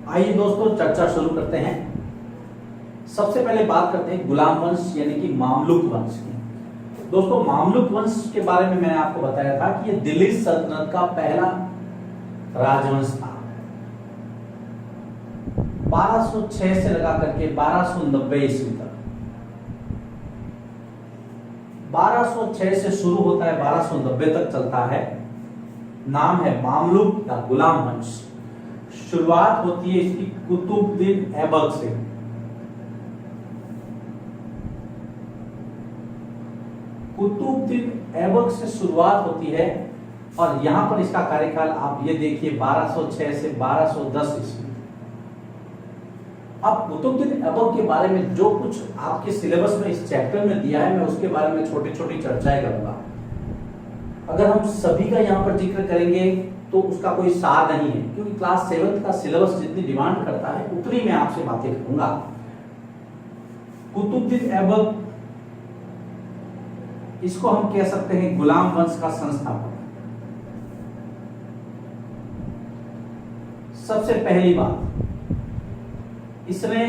आइए दोस्तों चर्चा शुरू करते हैं। सबसे पहले बात करते हैं गुलाम वंश यानी कि मामलुक वंश की। दोस्तों मामलुक वंश के बारे में मैंने आपको बताया था कि ये दिल्ली सल्तनत का पहला राजवंश था। 1206 से लगा करके 1290 ईस्वी तक। 1206 से शुरू होता है, 1290 तक चलता है। नाम है मामलुक या गुलाम वंश। शुरुआत होती है इसकी कुतुबुद्दीन ऐबक से। कुतुबुद्दीन ऐबक से शुरुआत होती है और यहां पर इसका कार्यकाल आप ये देखिए 1206 से 1210 ईस्वी। अब कुतुबुद्दीन ऐबक के बारे में जो कुछ आपके सिलेबस में इस चैप्टर में दिया है, मैं उसके बारे में छोटी छोटी चर्चाएं करूंगा। अगर हम सभी का यहाँ पर जिक्र करेंगे तो उसका कोई सार नहीं है, क्योंकि क्लास 7 का सिलेबस जितनी डिमांड करता है उतनी मैं आपसे बातें करूंगा। कुतुबुद्दीन ऐबक, इसको हम कह सकते हैं गुलाम वंश का संस्थापक। सबसे पहली बात, इसने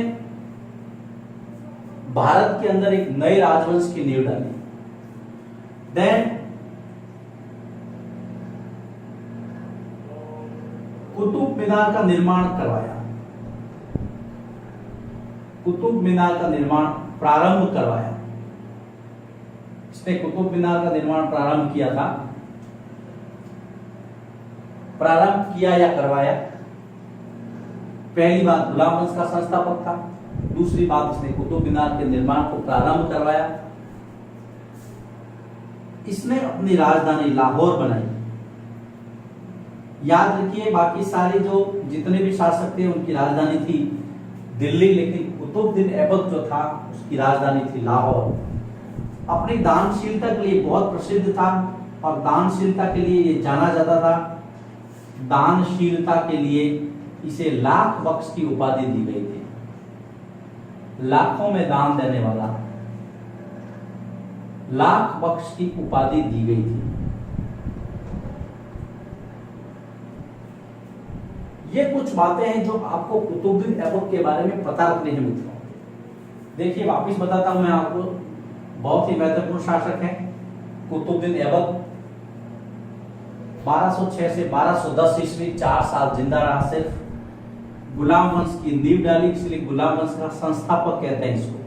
भारत के अंदर एक नए राजवंश की नींव डाली। देन कुतुब मीनार का निर्माण करवाया। कुतुब मीनार का निर्माण प्रारंभ करवाया। इसने कुतुब मीनार का निर्माण प्रारंभ किया था। प्रारंभ किया या करवाया। पहली बात, गुलाम वंश का संस्थापक था। दूसरी बात, इसने कुतुब मीनार के निर्माण को प्रारंभ करवाया। इसने अपनी राजधानी लाहौर बनाई। याद रखिए, बाकी सारे जो जितने भी शासक थे उनकी राजधानी थी दिल्ली, लेकिन कुतुबुद्दीन ऐबक जो था उसकी राजधानी थी लाहौर। अपनी दानशीलता के लिए बहुत प्रसिद्ध था और दानशीलता के लिए ये जाना जाता था। दानशीलता के लिए इसे लाख बख्श की उपाधि दी गई थी। लाखों में दान देने वाला, लाख बख्श की उपाधि दी गई थी। ये कुछ बातें हैं जो आपको कुतुबुद्दीन ऐबक के बारे में पता रखने हैं मित्रों। देखिए वापिस बताता हूं मैं आपको, बहुत ही महत्वपूर्ण शासक हैं कुतुबुद्दीन ऐबक। 1206 से 1210 ईस्वी 4 साल जिंदा रहा सिर्फ। गुलाम वंश की नींव डाली, इसलिए गुलाम वंश का संस्थापक कहते हैं इसको।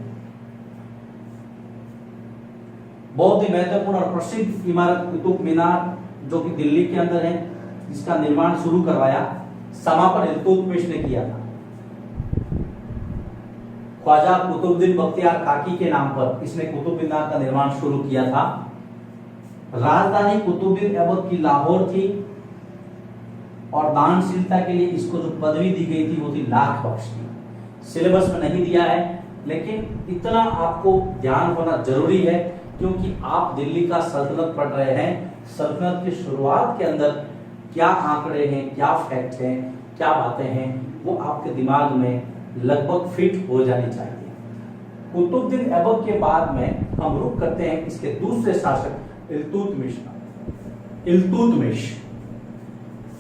बहुत ही महत्वपूर्ण और प्रसिद्ध इमारत कुतुब मीनार जो कि दिल्ली के अंदर है, जिसका निर्माण शुरू करवाया, समापन इल्तुतमिश ने किया था। ख्वाजा कुतुबुद्दीन बख्तियार काकी के नाम पर इसने कुतुब मीनार का निर्माण शुरू किया था। राजधानी कुतुबुद्दीन ऐबक की लाहौर थी और दानशीलता के लिए इसको जो पदवी दी गई थी वो थी लाख बख्श की। सिलेबस में नहीं दिया है, लेकिन इतना आपको ध्यान होना जरूरी है क्योंकि आप दिल्ली का सल्तनत पढ़ रहे हैं। सल्तनत की शुरुआत के अंदर क्या आंकड़े हैं, क्या फैक्ट हैं, क्या बातें हैं, वो आपके दिमाग में लगभग फिट हो जानी चाहिए। कुतुबुद्दीन ऐबक के बाद में हम रुक करते हैं इसके दूसरे शासक इल्तुतमिश। इल्तुतमिश,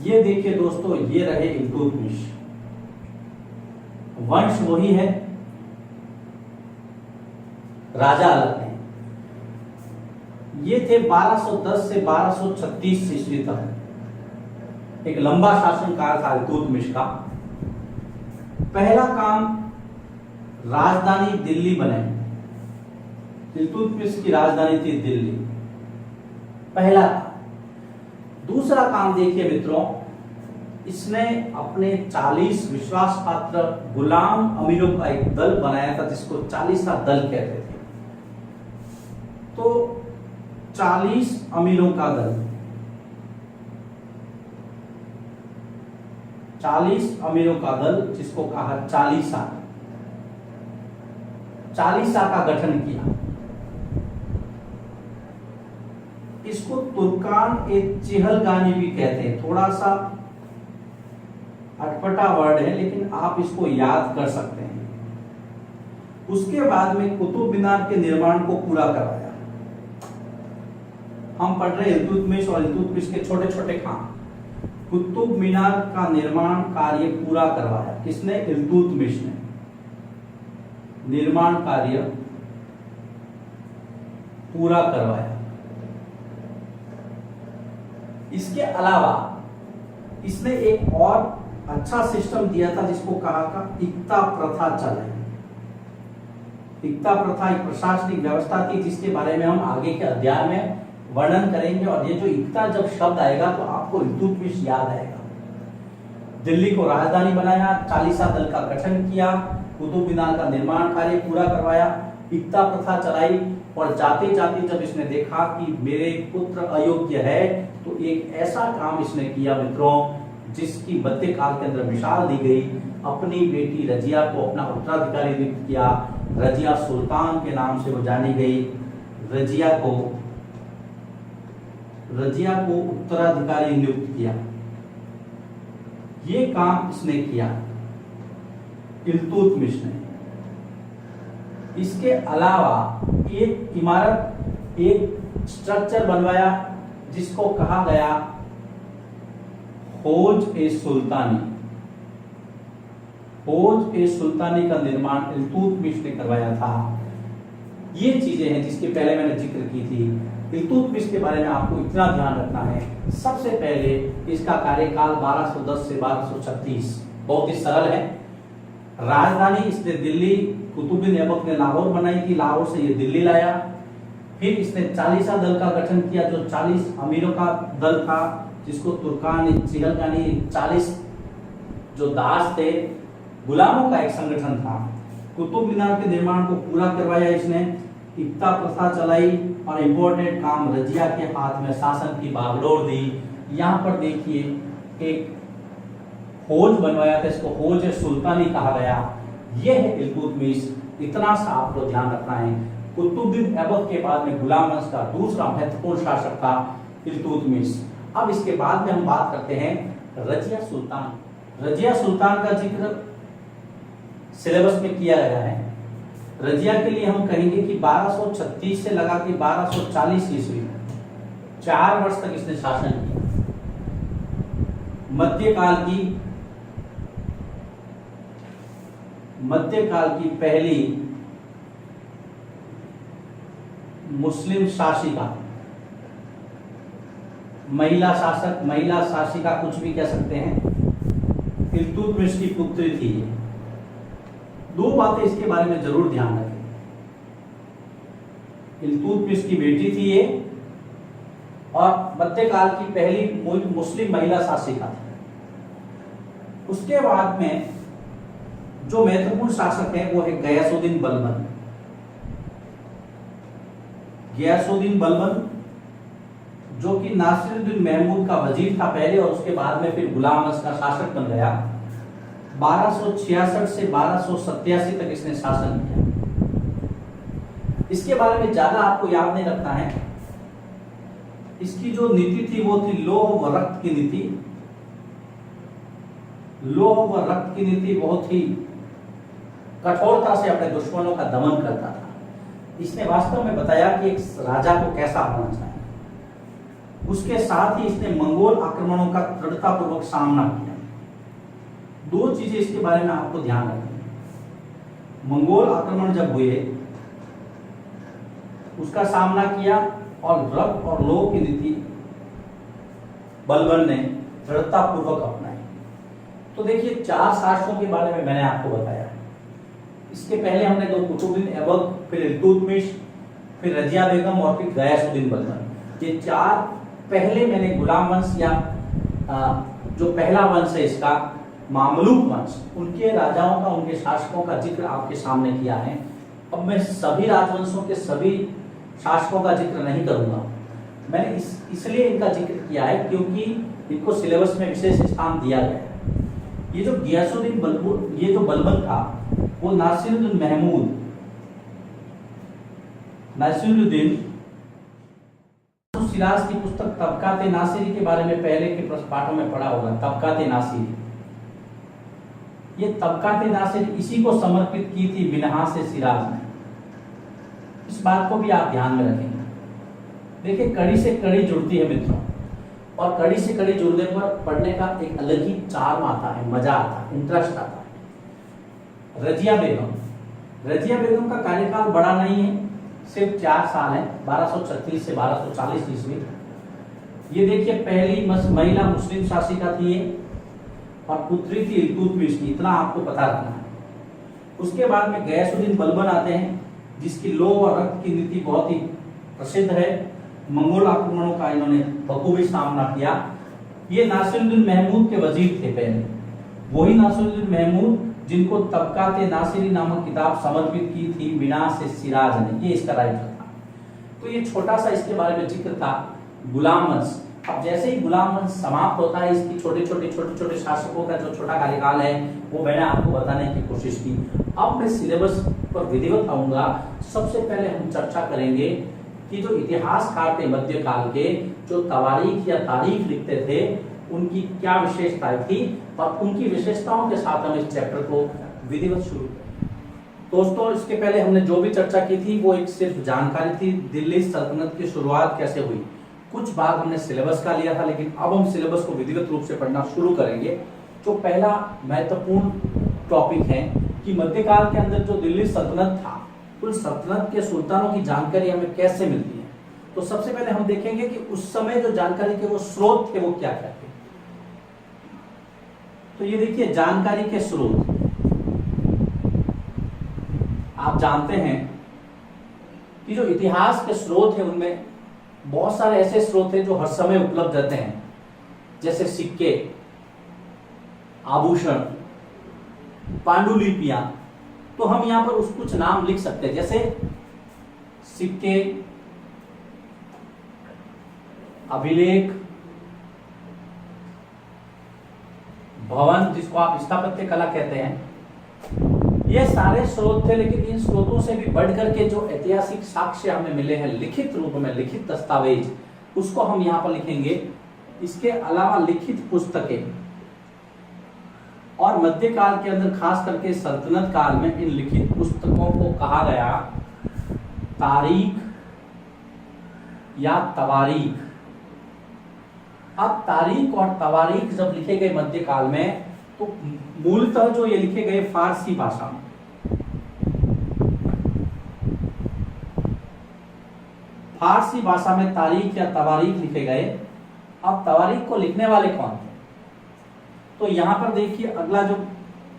ये देखिए दोस्तों, ये रहे इल्तुतमिश। वंश वही है, राजा अलग है। ये थे 1210 से 1236 ईस्वी तक। एक लंबा शासनकाल था इल्तुतमिश का। पहला काम, राजधानी दिल्ली बनाई। इल्तुतमिश की राजधानी थी दिल्ली, पहला। दूसरा काम देखिए मित्रों, इसने अपने 40 विश्वास पात्र गुलाम अमीरों का एक दल बनाया था, जिसको 40सा दल कहते थे। तो 40 अमीरों का दल, 40 अमीरों का दल, जिसको कहा 40सा। 40सा का गठन किया। इसको तुर्कान ए चिहलगानी भी कहते हैं। थोड़ा सा अटपटा वर्ड है, लेकिन आप इसको याद कर सकते हैं। उसके बाद में कुतुब मीनार के निर्माण को पूरा करवाया। हम पढ़ रहे इल्तुतमिश और इल्तुतमिश के छोटे छोटे काम। कुतुब मीनार का निर्माण कार्य पूरा करवाया। किसने? इल्तुतमिश ने निर्माण कार्य पूरा करवाया। इसके अलावा इसने एक और अच्छा सिस्टम दिया था जिसको कहा था इक्ता प्रथा चलाई। इक्ता प्रथा एक प्रशासनिक व्यवस्था थी जिसके बारे में हम आगे के अध्याय में वर्णन करेंगे। और ये जो इक्ता जब शब्द आएगा तो आपको इल्तुतमिश याद आएगा। दिल्ली को राजधानी बनाया, चालीसा दल का गठन किया, कुतुब मीनार का निर्माण कार्य पूरा करवाया, इक्ता प्रथा चलाई। और जाते जाते जब इसने देखा कि मेरे पुत्र अयोग्य है तो एक ऐसा काम इसने किया मित्रों जिसकी मध्यकाल के अंदर मिसाल दी गई। अपनी बेटी रजिया को अपना उत्तराधिकारी नियुक्त किया। रजिया सुल्तान के नाम से वो जानी गई। रजिया को उत्तराधिकारी नियुक्त किया। ये काम इसने किया इल्तुतमिश ने। इसके अलावा एक इमारत, एक स्ट्रक्चर बनवाया जिसको कहा गया हौज-ए-सुल्तानी। हौज-ए-सुल्तानी का निर्माण इल्तुतमिश ने करवाया था। ये चीजें हैं जिसके पहले मैंने जिक्र की थी। इल्तुतमिश के बारे में आपको इतना ध्यान रखना है, सबसे पहले इसका कार्यकाल 1210 से 1236 बहुत ही सरल है। राजधानी इसने दिल्ली, कुतुबुद्दीन ऐबक ने लाहौर बनाई थी, लाहौर से ये दिल्ली लाया। फिर इसने चालीसा दल का गठन किया जो 40 अमीरों का दल था जिसको तुर्कान चिगलगानी 40 जो दास थे, गुलामों का एक संगठन था। कुतुब मीनार के निर्माण को पूरा करवाया इसने। इक्ता प्रथा चलाई और इम्पोर्टेंट काम रजिया के हाथ में शासन की बागडोर दी। यहाँ पर देखिए एक हौज बनवाया था, इसको हौज-ए-सुल्तानी कहा गया। यह है इल्तुतमिश। इतना सा आपको ध्यान रखना है। कुतुबुद्दीन ऐबक के बाद में गुलाम वंश का दूसरा महत्वपूर्ण शासक था इल्तुतमिश। अब इसके बाद में हम बात करते हैं रजिया सुल्तान। रजिया सुल्तान का जिक्र सिलेबस में किया गया है। रजिया के लिए हम कहेंगे कि 1236 से लगा के 1240 ईस्वी 4 वर्ष तक इसने शासन किया। मध्यकाल की पहली मुस्लिम शासिका, महिला शासक, महिला शासिका कुछ भी कह सकते हैं, इल्तुतमिश की पुत्री थी। दो बातें इसके बारे में जरूर ध्यान रखें। इल्तुतमिश की बेटी थी ये और मध्यकाल की पहली मुस्लिम महिला शासिका थी। उसके बाद में जो महत्वपूर्ण शासक है वो है गयासुद्दीन बलबन। गयासुद्दीन बलबन जो कि नासिरुद्दीन महमूद का वजीर था पहले और उसके बाद में फिर गुलाम वंश का शासक बन गया। 1266 से 1287 तक इसने शासन किया। इसके बारे में ज्यादा आपको याद नहीं रखना है। इसकी जो नीति थी वो थी लौह व रक्त की नीति। लौह व रक्त की नीति बहुत ही कठोरता से अपने दुश्मनों का दमन करता था। इसने वास्तव में बताया कि एक राजा को कैसा होना चाहिए। उसके साथ ही इसने मंगोल आक्रमणों का दृढ़तापूर्वक सामना किया। दो चीजें इसके बारे में आपको ध्यान रखनी। मंगोल आक्रमण जब हुए उसका सामना किया और रक्त और लोह की नीति बलबन ने दृढ़तापूर्वक अपनाई। तो देखिए 4 शासकों के बारे में मैंने आपको बताया। इसके पहले हमने दो कुतुबुद्दीन ऐबक, फिर इल्तुतमिश, फिर रजिया बेगम और फिर गयासुद्दीन बलबन। ये 4 पहले मैंने गुलाम वंश या जो पहला वंश है इसका मामलूक वंश, उनके राजाओं का, उनके शासकों का जिक्र आपके सामने किया है। अब मैं सभी राजवंशों के सभी शासकों का जिक्र नहीं करूंगा। मैंने इसलिए इनका जिक्र किया है क्योंकि इनको सिलेबस में विशेष स्थान दिया गया है। ये जो गयासुद्दीन बलबन, ये जो बलबन था वो नासिरुद्दीन महमूद, नासिरुद्दीन सिराज की पुस्तक तबकात-ए नासिरी के बारे में पहले के पाठों में पढ़ा होगा। तबकात-ए नासिरी, ये तबकात-ए नासिरी इसी को समर्पित की थी मिन्हाज सिराज ने। इस बात को भी आप ध्यान में रखेंगे। देखिए कड़ी से कड़ी जुड़ती है मित्रों। और कड़ी से कड़ी जुड़ने पर पढ़ने का एक अलग ही चार्म आता है, मजा आता है, इंटरेस्ट आता है। रजिया बेगम का कार्यकाल बड़ा नहीं है, सिर्फ 4 साल है, 1236 से 1240 ईस्वी। ये देखिए पहली महिला मुस्लिम शासिका थी ये, और पुत्री थी इल्तुतमिश की, इतना आपको पता रखना है। उसके बाद में गयासुद्दीन बलबन आते हैं, जिसकी लौह और रक्त की नीति बहुत ही प्रसिद्ध है। मंगोल आक्रमणों का इन्होंने बखूबी सामना किया। ये नासिरुद्दीन महमूद के वजीर थे पहले, वही नासिरुद्दीन महमूद जिनको तबकात नासिरी नामक किताब समर्पित की थी मिनास सिराज ने, ये इसका राइटर था। तो ये छोटा सा इसके बारे में जिक्र था। गुलाम वंश, अब जैसे ही गुलाम वंश समाप्त होता है, इसकी छोटे छोटे शासकों का जो छोटा कार्यकाल है वो मैंने आपको बताने की कोशिश की। अब मैं सिलेबस पर विधिवत आऊंगा। सबसे पहले हम चर्चा करेंगे कि जो इतिहासकार थे मध्यकाल के, जो तवारीख या तारीख लिखते थे, उनकी क्या विशेषताएं थी, और उनकी विशेषताओं के साथ हम इस चैप्टर को विधिवत शुरू करेंगे। दोस्तों, इसके पहले हमने जो भी चर्चा की थी वो एक सिर्फ जानकारी थी, दिल्ली सल्तनत की शुरुआत कैसे हुई। कुछ भाग हमने सिलेबस का लिया था, लेकिन अब हम सिलेबस को विधिवत रूप से पढ़ना शुरू करेंगे। जो पहला महत्वपूर्ण टॉपिक है कि मध्यकाल के अंदर जो दिल्ली सल्तनत था, उस सल्तनत के सुल्तानों की जानकारी हमें कैसे मिलती है। तो सबसे पहले हम देखेंगे कि उस समय जो जानकारी के वो स्रोत थे वो क्या क्या थे। तो ये देखिए जानकारी के स्रोत, आप जानते हैं कि जो इतिहास के स्रोत है उनमें बहुत सारे ऐसे स्रोत हैं जो हर समय उपलब्ध रहते हैं, जैसे सिक्के, आभूषण, पांडुलिपियां। तो हम यहां पर उस कुछ नाम लिख सकते हैं, जैसे सिक्के, अभिलेख, भवन जिसको आप स्थापत्य कला कहते हैं, ये सारे स्रोत थे। लेकिन इन स्रोतों से भी बढ़कर के जो ऐतिहासिक साक्ष्य हमें मिले हैं लिखित रूप में, लिखित दस्तावेज, उसको हम यहाँ पर लिखेंगे। इसके अलावा लिखित पुस्तकें, और मध्यकाल के अंदर खास करके सल्तनत काल में इन लिखित पुस्तकों को कहा गया तारीख या तवारीख। अब तारीख और तवारीख जब लिखे गए मध्यकाल में, तो मूलतः जो ये लिखे गए फारसी भाषा में। फारसी भाषा में तारीख या तवारीख लिखे गए। अब तवारीख को लिखने वाले कौन थे? तो यहां पर देखिए अगला जो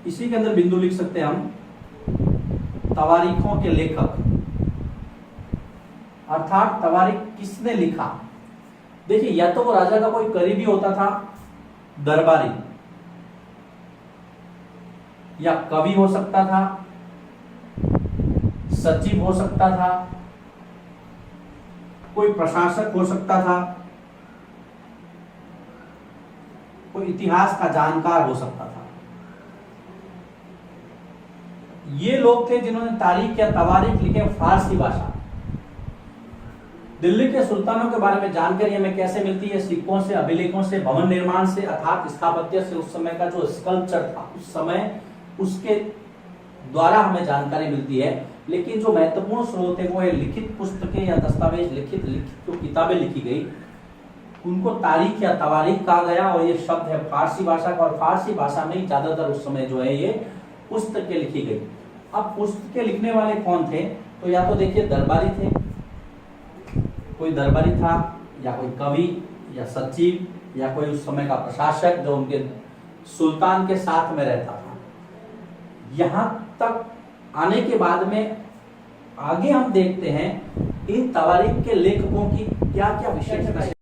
इसी के अंदर बिंदु लिख सकते हैं हम, तवारीखों के लेखक, अर्थात तवारीख किसने लिखा। देखिए या तो वो राजा का कोई करीबी होता था, दरबारी, या कवि हो सकता था, सचिव हो सकता था, कोई प्रशासक हो सकता था, कोई इतिहास का जानकार हो सकता था। ये लोग थे जिन्होंने तारीख या तवारीख लिखे फारसी भाषा। दिल्ली के सुल्तानों के बारे में जानकारी हमें कैसे मिलती है? सिक्कों से, अभिलेखों से, भवन निर्माण से, अर्थात स्थापत्य से। उस समय का जो स्कल्पचर था उस समय, उसके द्वारा हमें जानकारी मिलती है। लेकिन जो महत्वपूर्ण स्रोत है वो है लिखित पुस्तकें या दस्तावेज, लिखित जो किताबें लिखी गई, उनको तारीख या तवारीख कहा गया। और ये शब्द है फारसी भाषा का, और फारसी भाषा में ही ज्यादातर उस समय जो है ये पुस्तकें लिखी गई। अब पुस्तकें लिखने वाले कौन थे? तो या तो देखिए दरबारी थे, कोई दरबारी था, या कोई कवि या सचिव, या कोई उस समय का प्रशासक जो उनके सुल्तान के साथ में रहता था। यहां तक आने के बाद में आगे हम देखते हैं इन तवारीख के लेखकों की क्या क्या विशेषताएं।